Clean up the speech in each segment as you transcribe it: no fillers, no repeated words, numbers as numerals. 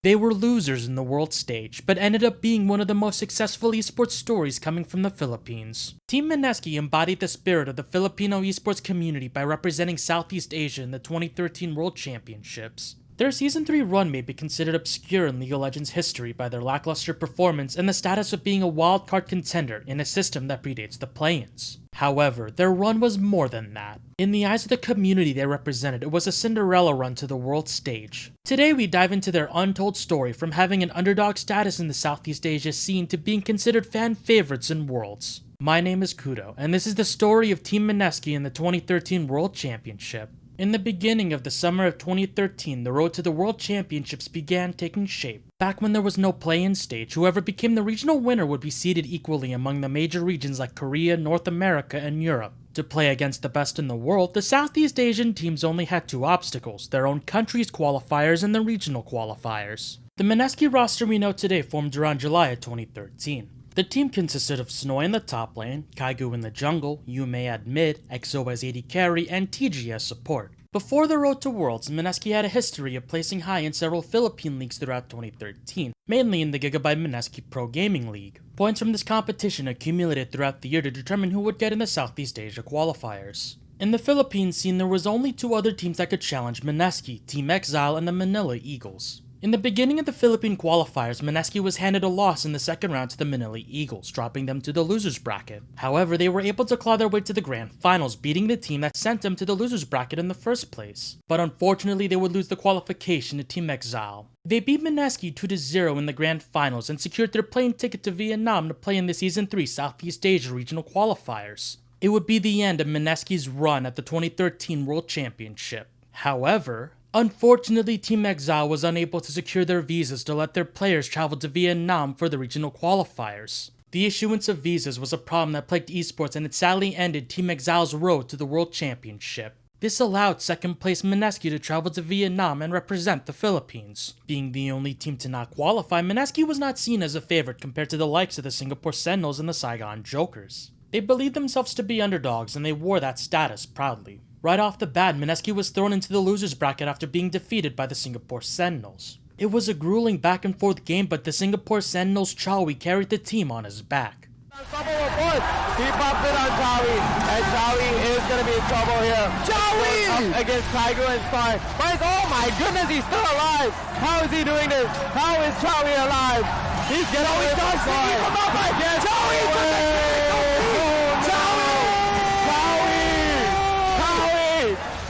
They were losers in the world stage, but ended up being one of the most successful esports stories coming from the Philippines. Team Mineski embodied the spirit of the Filipino esports community by representing Southeast Asia in the 2013 World Championships. Their Season 3 run may be considered obscure in League of Legends history by their lackluster performance and the status of being a wildcard contender in a system that predates the play-ins. However, their run was more than that. In the eyes of the community they represented, it was a Cinderella run to the world stage. Today we dive into their untold story from having an underdog status in the Southeast Asia scene to being considered fan favorites in Worlds. My name is Kudo, and this is the story of Team Mineski in the 2013 World Championship. In the beginning of the summer of 2013, the road to the World Championships began taking shape. Back when there was no play-in stage, whoever became the regional winner would be seeded equally among the major regions like Korea, North America, and Europe. To play against the best in the world, the Southeast Asian teams only had two obstacles: their own country's qualifiers and the regional qualifiers. The Mineski roster we know today formed around July of 2013. The team consisted of Pinoy in the top lane, Kaigu in the jungle, Yume at mid, EXO as AD carry, and TG as support. Before the road to Worlds, Mineski had a history of placing high in several Philippine leagues throughout 2013, mainly in the Gigabyte Mineski Pro Gaming League. Points from this competition accumulated throughout the year to determine who would get in the Southeast Asia qualifiers. In the Philippine scene, there was only two other teams that could challenge Mineski, Team Exile and the Manila Eagles. In the beginning of the Philippine qualifiers, Mineski was handed a loss in the second round to the Manila Eagles, dropping them to the losers bracket. However, they were able to claw their way to the grand finals, beating the team that sent them to the losers bracket in the first place. But unfortunately, they would lose the qualification to Team Exile. They beat Mineski 2-0 in the grand finals and secured their plane ticket to Vietnam to play in the Season 3 Southeast Asia regional qualifiers. It would be the end of Mineski's run at the 2013 World Championship. However, unfortunately, Team Exile was unable to secure their visas to let their players travel to Vietnam for the regional qualifiers. The issuance of visas was a problem that plagued esports, and it sadly ended Team Exile's road to the World Championship. This allowed second place Mineski to travel to Vietnam and represent the Philippines. Being the only team to not qualify, Mineski was not seen as a favorite compared to the likes of the Singapore Sentinels and the Saigon Jokers. They believed themselves to be underdogs, and they wore that status proudly. Right off the bat, Mineski was thrown into the losers bracket after being defeated by the Singapore Sentinels. It was a grueling back and forth game, but the Singapore Sentinels' Chowie carried the team on his back. He popped it on Chowie, and Chowie is going to be in trouble here. Chowie! Against Kaigu and Star. But oh my goodness, he's still alive! How is he doing this? How is Chowie alive? He's getting away from Star. Yes,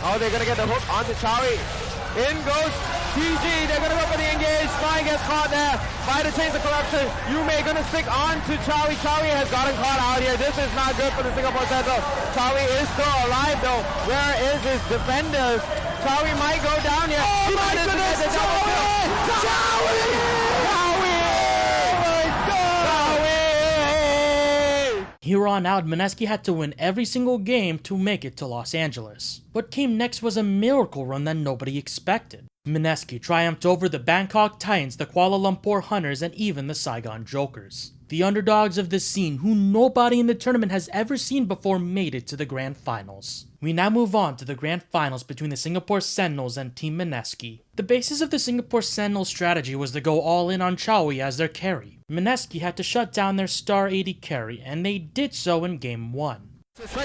oh, they're going to get the hook onto Chowie. In goes TG. They're going to go for the engage. Spine gets caught there by the Chains of Corruption. Yume going to stick on to Chowie. Chowie has gotten caught out here. This is not good for the Singapore Sentinel. Chowie is still alive though. Where is his defenders? Chowie might go down here. Oh my goodness, Chowie! Here on out, Mineski had to win every single game to make it to Los Angeles. What came next was a miracle run that nobody expected. Mineski triumphed over the Bangkok Titans, the Kuala Lumpur Hunters, and even the Saigon Jokers. The underdogs of this scene, who nobody in the tournament has ever seen before, made it to the grand finals. We now move on to the grand finals between the Singapore Sentinels and Team Mineski. The basis of the Singapore Sentinels strategy was to go all in on Chowie as their carry. Mineski had to shut down their star AD carry, and they did so in game 1. TG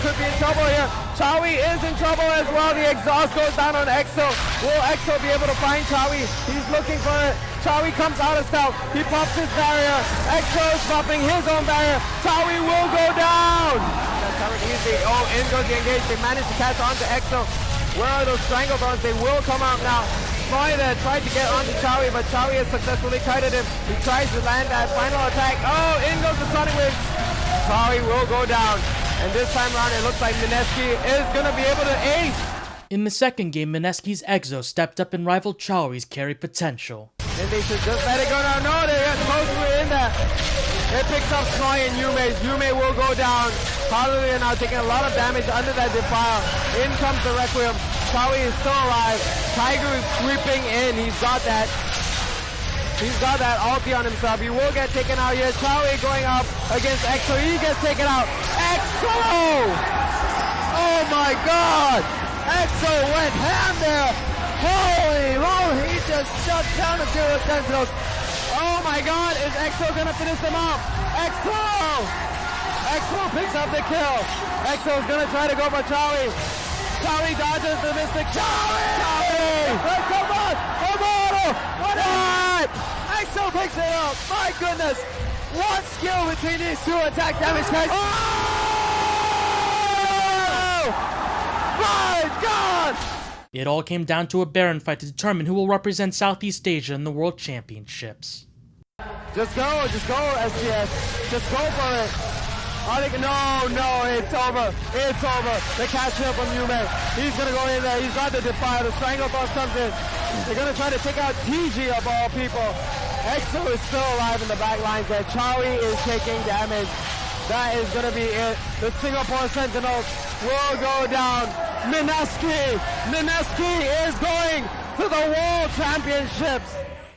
could be in trouble here. Chowie is in trouble as well. The exhaust goes down on EXO. Will EXO be able to find Chowie? He's looking for it. Chowie comes out of stealth. He pops his barrier. EXO is popping his own barrier. Chowie will go down. That's coming easy. Oh, in goes the engage. They managed to catch on to EXO. Where are those strangleburns? They will come out now. Snoy there tried to get onto Chowie, but Chowie has successfully kited him. He tries to land that final attack. Oh, in goes the Sonic Wave. Chowie will go down, and this time around it looks like Mineski is going to be able to ace. In the second game, Mineski's EXO stepped up and rivaled Chowie's carry potential. And they should just let it go now. No, they got close to it in there. It picks up Snoy and Yume. Yume will go down. Hallelujah now taking a lot of damage under that defile. In comes the Requiem. Chowie is still alive. Tiger is sweeping in. He's got that ulti on himself. He will get taken out here. Chowie going up against EXO. He gets taken out. EXO! Oh my god! EXO went ham there. Holy moly, he just shut down the Zero Sentinels. Oh my god, is EXO gonna finish them off? EXO picks up the kill. EXO's gonna try to go for Charlie. Charlie dodges the Mystic. Charlie! Come on! What? EXO picks it up. My goodness. What skill between these two attack damage guys. Oh! My god! It all came down to a Baron fight to determine who will represent Southeast Asia in the World Championships. Just go, SGS. Just go for it. No, it's over. The catch here from Yume. He's gonna go in there. He's got the Defy. The Strangleforce comes in. They're gonna try to take out TG of all people. EXO is still alive in the back lines there. Charlie is taking damage. That is gonna be it. The Singapore Sentinels will go down. Mineski is going to the World Championships.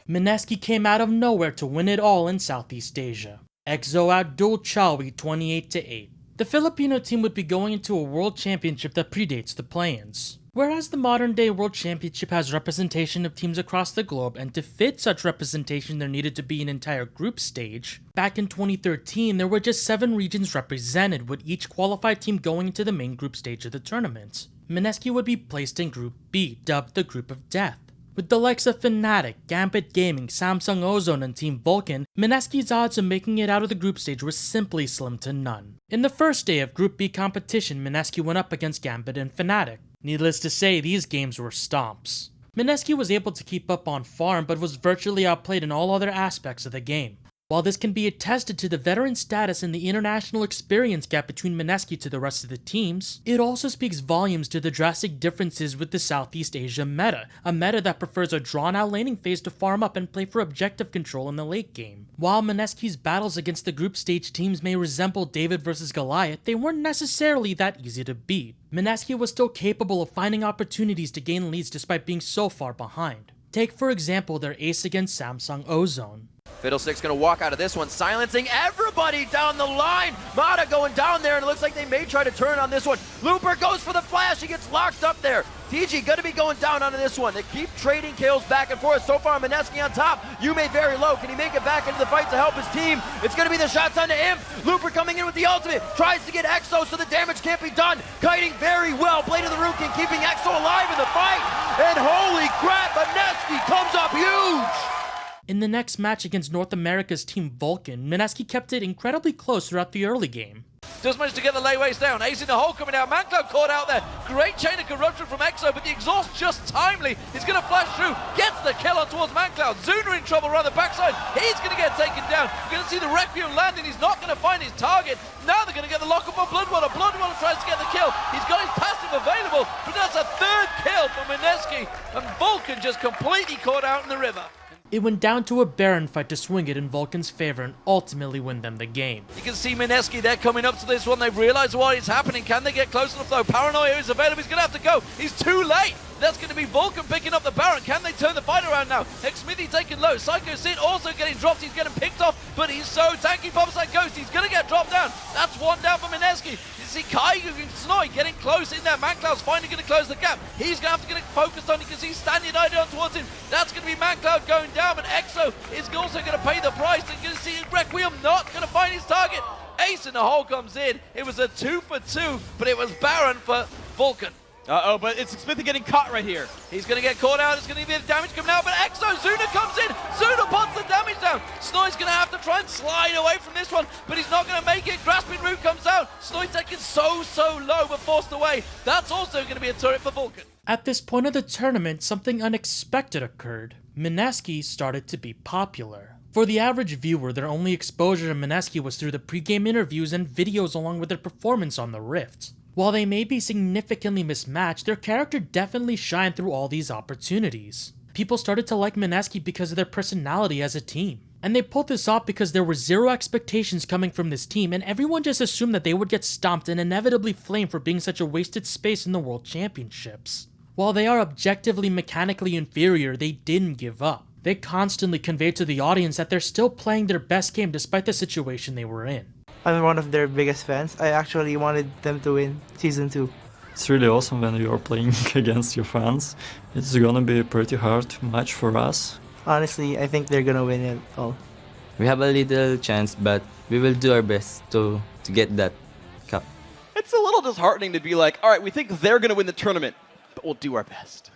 Mineski came out of nowhere to win it all in Southeast Asia. EXO outdueled Chawi 28-8. The Filipino team would be going into a World Championship that predates the play-ins. Whereas the modern-day World Championship has representation of teams across the globe, and to fit such representation there needed to be an entire group stage, back in 2013 there were just 7 regions represented, with each qualified team going into the main group stage of the tournament. Mineski would be placed in Group B, dubbed the Group of Death. With the likes of Fnatic, Gambit Gaming, Samsung Ozone, and Team Vulcan, Mineski's odds of making it out of the group stage were simply slim to none. In the first day of Group B competition, Mineski went up against Gambit and Fnatic. Needless to say, these games were stomps. Mineski was able to keep up on farm, but was virtually outplayed in all other aspects of the game. While this can be attested to the veteran status and the international experience gap between Mineski to the rest of the teams, it also speaks volumes to the drastic differences with the Southeast Asia meta, a meta that prefers a drawn-out laning phase to farm up and play for objective control in the late game. While Mineski's battles against the group stage teams may resemble David vs Goliath, they weren't necessarily that easy to beat. Mineski was still capable of finding opportunities to gain leads despite being so far behind. Take for example their ace against Samsung Ozone. Fiddlestick's gonna walk out of this one, silencing everybody down the line. Mata going down there, and it looks like they may try to turn on this one. Looper goes for the flash, he gets locked up there. TG gonna be going down onto this one. They keep trading kills back and forth. So far, Mineski on top. Yume very low. Can he make it back into the fight to help his team? It's gonna be the shots on the Imp. Looper coming in with the ultimate. Tries to get EXO so the damage can't be done. Kiting very well. Blade of the Root King keeping EXO alive in the fight. And holy crap, Mineski comes up huge! In the next match against North America's Team Vulcan, Mineski kept it incredibly close throughout the early game. Does manage to get the layways down. Ace in the hole coming out. ManCloud caught out there. Great chain of corruption from EXO, but the exhaust just timely. He's going to flash through. Gets the kill on towards ManCloud. Zuna in trouble around the backside. He's going to get taken down. You're going to see the Requiem landing. He's not going to find his target. Now they're going to get the lockup on Bloodwater. Bloodwater tries to get the kill. He's got his passive available, but that's a 3rd kill for Mineski. And Vulcan just completely caught out in the river. It went down to a Baron fight to swing it in Vulcan's favor and ultimately win them the game. You can see Mineski there coming up to this one. They've realized what is happening. Can they get close enough though? Paranoia is available. He's going to have to go. He's too late. That's going to be Vulcan picking up the Baron. Can they turn the fight around now? Smithy taking low. Psycho Sid also getting dropped. He's getting picked off, but he's so tanky. Pops like Ghost. He's going to get dropped down. That's one down for Mineski. You see Kaigu and Snoy getting close in there. ManCloud's finally going to close the gap. He's going to have to get focused on it because he's standing on towards him. That's going to be ManCloud going down, but EXO is also going to pay the price. They're going to see Requiem not going to find his target. Ace in the hole comes in. It was a 2 for 2, but it was Baron for Vulcan. Uh-oh, but it's Smithy getting caught right here. He's going to get caught out. It's going to be the damage coming out, but EXO, Zuna comes in. Zuna puts the damage down. Snoy's going to have to try and slide away from this one, but he's not going to make it. Grasping Root comes out. Snoy taken so low, but forced away. That's also going to be a turret for Vulcan. At this point of the tournament, something unexpected occurred. Mineski started to be popular. For the average viewer, their only exposure to Mineski was through the pre-game interviews and videos along with their performance on the Rift. While they may be significantly mismatched, their character definitely shined through all these opportunities. People started to like Mineski because of their personality as a team. And they pulled this off because there were zero expectations coming from this team, and everyone just assumed that they would get stomped and inevitably flamed for being such a wasted space in the World Championships. While they are objectively mechanically inferior, they didn't give up. They constantly conveyed to the audience that they're still playing their best game despite the situation they were in. I'm one of their biggest fans. I actually wanted them to win Season 2. It's really awesome when you are playing against your fans. It's gonna be a pretty hard match for us. Honestly, I think they're gonna win it all. We have a little chance, but we will do our best to get that cup. It's a little disheartening to be like, all right, we think they're going to win the tournament, but we'll do our best.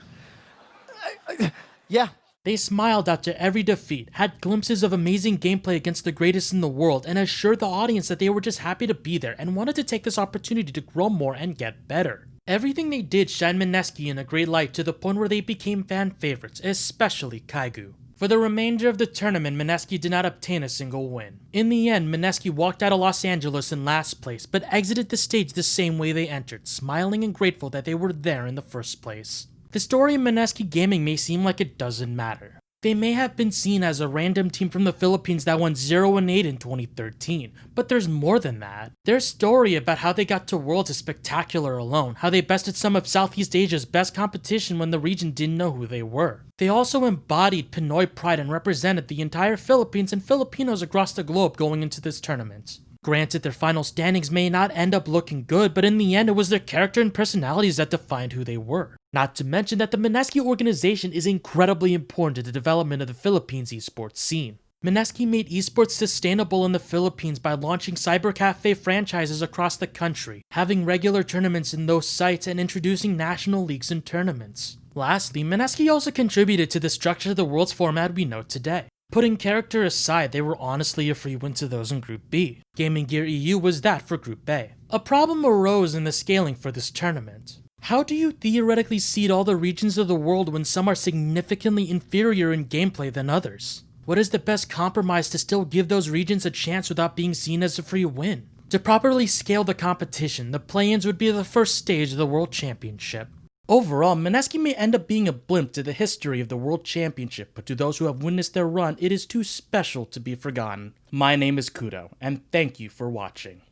Yeah. They smiled after every defeat, had glimpses of amazing gameplay against the greatest in the world, and assured the audience that they were just happy to be there and wanted to take this opportunity to grow more and get better. Everything they did shined Mineski in a great light to the point where they became fan favorites, especially Kaigu. For the remainder of the tournament, Mineski did not obtain a single win. In the end, Mineski walked out of Los Angeles in last place, but exited the stage the same way they entered, smiling and grateful that they were there in the first place. The story of Mineski Gaming may seem like it doesn't matter. They may have been seen as a random team from the Philippines that won 0-8 in 2013, but there's more than that. Their story about how they got to Worlds is spectacular alone, how they bested some of Southeast Asia's best competition when the region didn't know who they were. They also embodied Pinoy pride and represented the entire Philippines and Filipinos across the globe going into this tournament. Granted, their final standings may not end up looking good, but in the end it was their character and personalities that defined who they were. Not to mention that the Mineski organization is incredibly important to the development of the Philippines esports scene. Mineski made esports sustainable in the Philippines by launching cybercafe franchises across the country, having regular tournaments in those sites, and introducing national leagues and tournaments. Lastly, Mineski also contributed to the structure of the Worlds format we know today. Putting character aside, they were honestly a free win to those in Group B. Gaming Gear EU was that for Group A. A problem arose in the scaling for this tournament. How do you theoretically seed all the regions of the world when some are significantly inferior in gameplay than others? What is the best compromise to still give those regions a chance without being seen as a free win? To properly scale the competition, the play-ins would be the first stage of the World Championship. Overall, Mineski may end up being a blimp to the history of the World Championship, but to those who have witnessed their run, it is too special to be forgotten. My name is Kudo, and thank you for watching.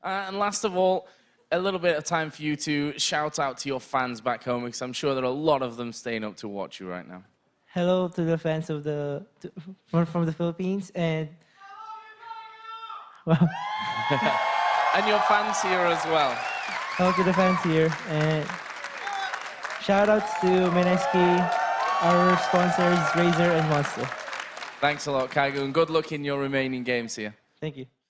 And last of all, a little bit of time for you to shout out to your fans back home, because I'm sure there are a lot of them staying up to watch you right now. Hello to the fans of from the Philippines and well, And your fans here as well. hello to the fans here and shout outs to Mineski, our sponsors Razer and Monster. Thanks a lot, Kaigo, and good luck in your remaining games here. Thank you.